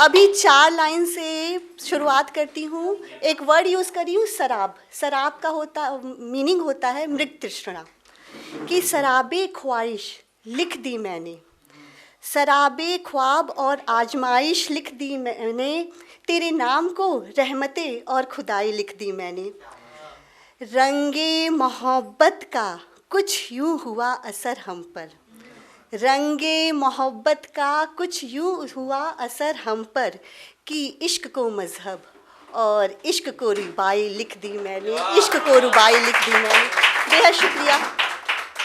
अभी 4 लाइन से शुरुआत करती हूँ। एक वर्ड यूज़ कर रही हूँ, शराब। शराब का मीनिंग होता है मृग तृष्णा। कि शराबे ख्वाहिश लिख दी मैंने, शराबे ख्वाब और आजमाइश लिख दी मैंने, तेरे नाम को रहमतें और खुदाई लिख दी मैंने। रंगे मोहब्बत का कुछ यूँ हुआ असर हम पर, रंगे मोहब्बत का कुछ यूँ हुआ असर हम पर, कि इश्क को मज़हब और इश्क को रुबाई लिख दी मैंने, इश्क को रुबाई लिख दी मैंने। बेहद शुक्रिया।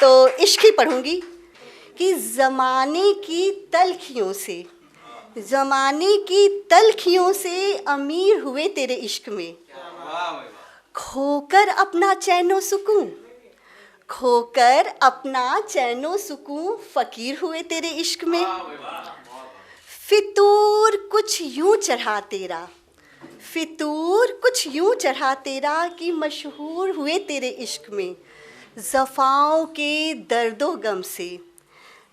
तो इश्क ही पढ़ूँगी कि ज़माने की तलखियों से, ज़माने की तलखियों से अमीर हुए तेरे इश्क में, खोकर अपना चैनो सुकून, खोकर अपना चैनो सुकून फ़कीर हुए तेरे इश्क में। फितूर कुछ यूँ चढ़ा तेरा, फितूर कुछ यूँ चढ़ा तेरा, कि मशहूर हुए तेरे इश्क में। ज़फ़ाओं के दर्दो गम से,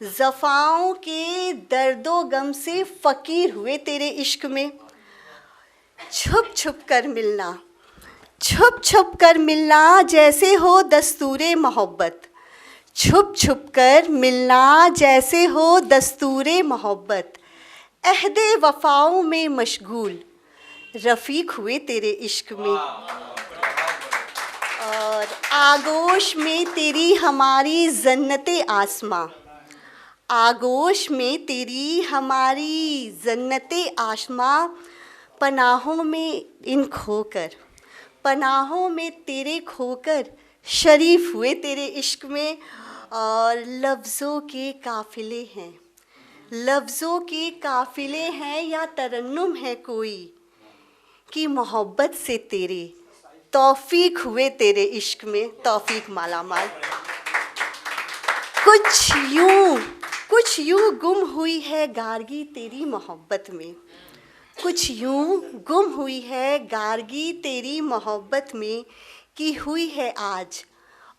ज़फ़ाओं के दर्दो गम से फ़कीर हुए तेरे इश्क में। छुप छुप कर मिलना, छुप छुप कर मिलना जैसे हो दस्तूरे मोहब्बत, छुप छुप कर मिलना जैसे हो दस्तूरे मोहब्बत। अहदे वफ़ाओं में मशगूल रफ़ीक हुए तेरे इश्क में। और आगोश में तेरी हमारी जन्नते आसमां, आगोश में तेरी हमारी जन्नते आसमां, पनाहों में इन खोकर, पनाहों में तेरे खोकर शरीफ हुए तेरे इश्क में। और लफ्ज़ों के काफ़िले हैं, लफ्ज़ों के काफ़िले हैं या तरन्नुम है कोई, कि मोहब्बत से तेरे तौफ़ीक हुए तेरे इश्क में। तौफ़ीक माला माल। कुछ यूँ गुम हुई है गारगी तेरी मोहब्बत में, कुछ यूँ गुम हुई है गारगी तेरी मोहब्बत में, कि हुई है आज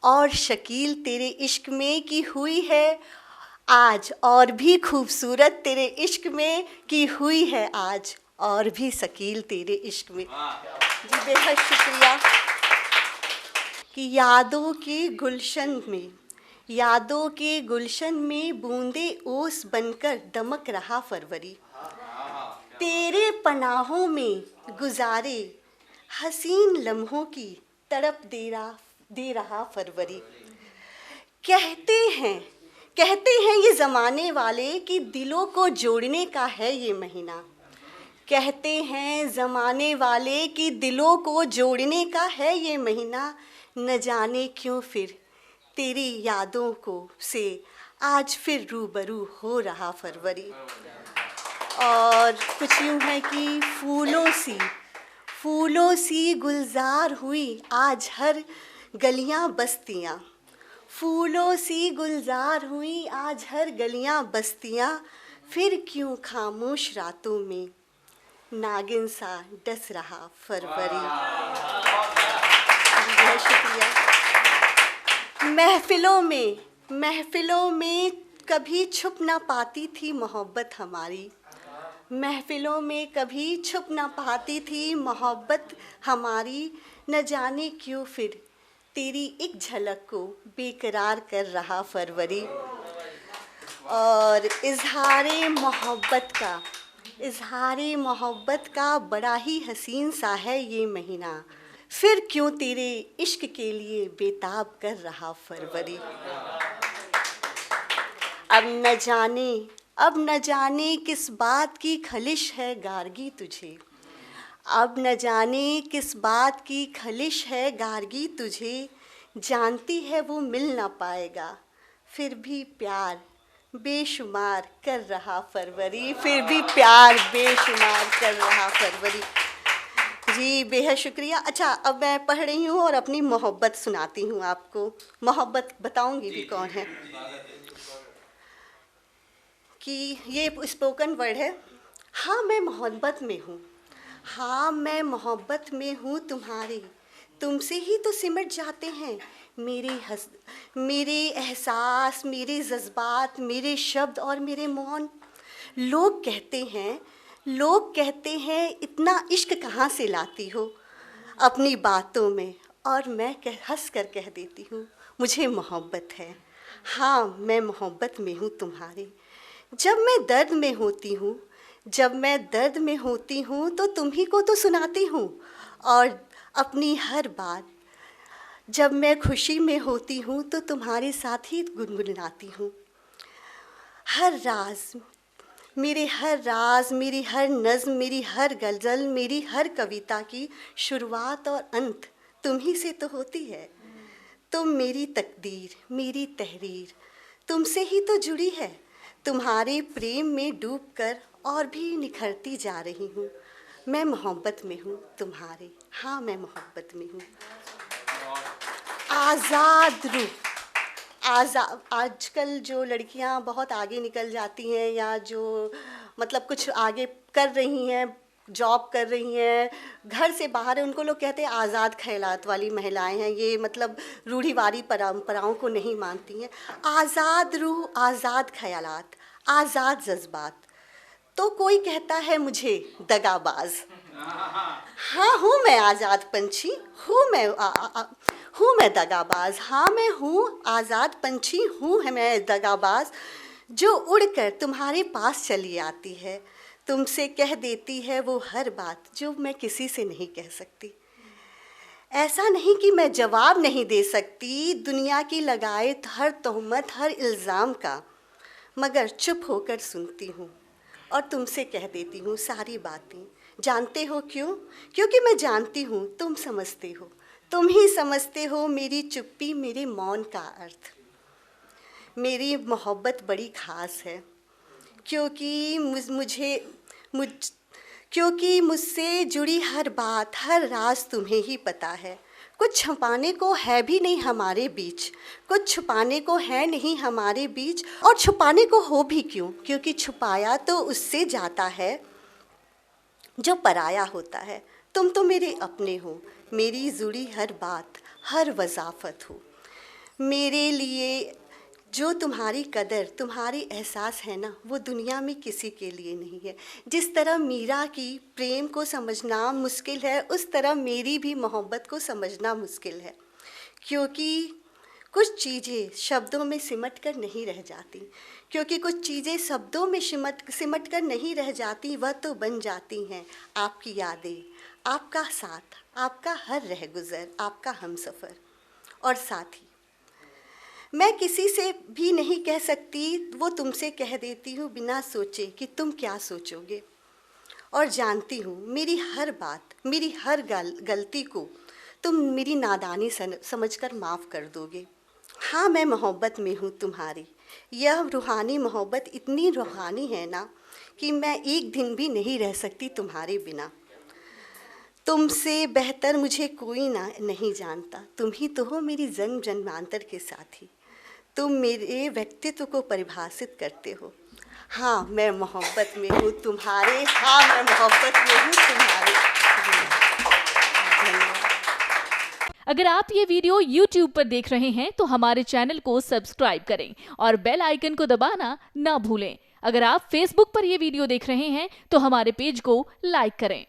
और शकील तेरे इश्क में, कि हुई है आज और भी खूबसूरत तेरे इश्क में, कि हुई है आज और भी शकील तेरे इश्क में। जी बेहद शुक्रिया। कि यादों के गुलशन में, यादों के गुलशन में बूंदे ओस बनकर दमक रहा फरवरी, तेरे पनाहों में गुजारे हसीन लम्हों की तड़प दे रहा फरवरी। कहते हैं ये ज़माने वाले कि दिलों को जोड़ने का है ये महीना, कहते हैं ज़माने वाले कि दिलों को जोड़ने का है ये महीना। न जाने क्यों फिर तेरी यादों को से आज फिर रूबरू हो रहा फरवरी। और कुछ यूँ है कि फूलों सी गुलजार हुई आज हर गलियां बस्तियां, फूलों सी गुलजार हुई आज हर गलियां बस्तियां, फिर क्यों खामोश रातों में नागिन सा डस रहा फरवरी। बहुत शुक्रिया। महफिलों में कभी छुप ना पाती थी मोहब्बत हमारी, महफिलों में कभी छुप ना पाती थी मोहब्बत हमारी। न जाने क्यों फिर तेरी एक झलक को बेकरार कर रहा फरवरी। और इजहारे मोहब्बत का बड़ा ही हसीन सा है ये महीना, फिर क्यों तेरे इश्क के लिए बेताब कर रहा फरवरी। अब न जाने किस बात की खलिश है गारगी तुझे, अब न जाने किस बात की खलिश है गारगी तुझे, जानती है वो मिल ना पाएगा फिर भी प्यार बेशुमार कर रहा फरवरी, फिर भी प्यार बेशुमार कर रहा फरवरी। जी बेहद शुक्रिया। अच्छा, अब मैं पढ़ रही हूँ और अपनी मोहब्बत सुनाती हूँ आपको। मोहब्बत बताऊँगी भी कौन है। कि ये स्पोकन वर्ड है। हाँ मैं मोहब्बत में हूँ, हाँ मैं मोहब्बत में हूँ तुम्हारी, तुमसे ही तो सिमट जाते हैं मेरे एहसास, मेरे जज्बात, मेरे शब्द और मेरे मौन। लोग कहते हैं लोग कहते हैं इतना इश्क कहाँ से लाती हो अपनी बातों में, और मैं हंस कर कह देती हूँ मुझे मोहब्बत है। हाँ, मैं मोहब्बत में हूँ तुम्हारी। जब मैं दर्द में होती हूँ, जब मैं दर्द में होती हूँ तो तुम्ही को तो सुनाती हूँ, और अपनी हर बात जब मैं खुशी में होती हूँ तो तुम्हारे साथ ही गुनगुनाती हूँ। हर राज, मेरी हर नज़्म, मेरी हर गज़ल, मेरी हर कविता की शुरुआत और अंत तुम ही से तो होती है। तुम मेरी तकदीर, मेरी तहरीर तुमसे ही तो जुड़ी है। तुम्हारे प्रेम में डूबकर और भी निखरती जा रही हूँ। मैं मोहब्बत में हूँ तुम्हारे। हाँ, मैं मोहब्बत में हूँ। आज़ाद रूह। आजकल जो लड़कियां बहुत आगे निकल जाती हैं, या जो मतलब कुछ आगे कर रही हैं, जॉब कर रही हैं, घर से बाहर है, उनको लोग कहते हैं आज़ाद ख़यालात वाली महिलाएं हैं। ये मतलब रूढ़िवादी परंपराओं को नहीं मानती हैं। आज़ाद रूह, आज़ाद ख़यालात, आज़ाद जज्बात। तो कोई कहता है मुझे दगाबाज। हाँ, हूँ मैं आज़ाद पंछी, हूँ मैं दगाबाज। हाँ, मैं हूँ आज़ाद पंछी, हूँ मैं दगाबाज, जो उड़कर तुम्हारे पास चली आती है, तुमसे कह देती है वो हर बात जो मैं किसी से नहीं कह सकती। ऐसा नहीं कि मैं जवाब नहीं दे सकती दुनिया की लगाए हर तोहमत, हर इल्ज़ाम का, मगर चुप होकर सुनती हूँ और तुमसे कह देती हूँ सारी बातें। जानते हो क्यों? क्योंकि मैं जानती हूँ तुम समझते हो, तुम ही समझते हो मेरी चुप्पी, मेरे मौन का अर्थ। मेरी मोहब्बत बड़ी ख़ास है क्योंकि क्योंकि मुझसे जुड़ी हर बात, हर राज तुम्हें ही पता है। कुछ छुपाने को है भी नहीं हमारे बीच, कुछ छुपाने को है नहीं हमारे बीच, और छुपाने को हो भी क्यों, क्योंकि छुपाया तो उससे जाता है जो पराया होता है। तुम तो मेरे अपने हो, मेरी जुड़ी हर बात, हर वज़ाफ़त हो। मेरे लिए जो तुम्हारी कदर, तुम्हारी एहसास है ना, वो दुनिया में किसी के लिए नहीं है। जिस तरह मीरा की प्रेम को समझना मुश्किल है, उस तरह मेरी भी मोहब्बत को समझना मुश्किल है, क्योंकि कुछ चीज़ें शब्दों में सिमट कर नहीं रह जाती, क्योंकि कुछ चीज़ें शब्दों में सिमट कर नहीं रह जाती, वह तो बन जाती हैं आपकी यादें, आपका साथ, आपका हर रहगुज़र, आपका हमसफ़र और साथी। मैं किसी से भी नहीं कह सकती, वो तुमसे कह देती हूँ बिना सोचे कि तुम क्या सोचोगे, और जानती हूँ मेरी हर बात, मेरी हर गलती को तुम मेरी नादानी समझकर माफ़ कर दोगे। हाँ, मैं मोहब्बत में हूँ तुम्हारी। यह रूहानी मोहब्बत इतनी रूहानी है ना कि मैं एक दिन भी नहीं रह सकती तुम्हारे बिना। तुमसे बेहतर मुझे कोई नहीं जानता, तुम ही तो हो मेरी जन्म जन्मांतर के साथी। तुम मेरे व्यक्तित्व को परिभाषित करते हो। हाँ, मैं मोहब्बत में हूँ तुम्हारे। हाँ, मैं मोहब्बत में हूँ तुम्हारे। अगर आप ये वीडियो YouTube पर देख रहे हैं तो हमारे चैनल को सब्सक्राइब करें और बेल आइकन को दबाना ना भूलें। अगर आप Facebook पर ये वीडियो देख रहे हैं तो हमारे पेज को लाइक करें।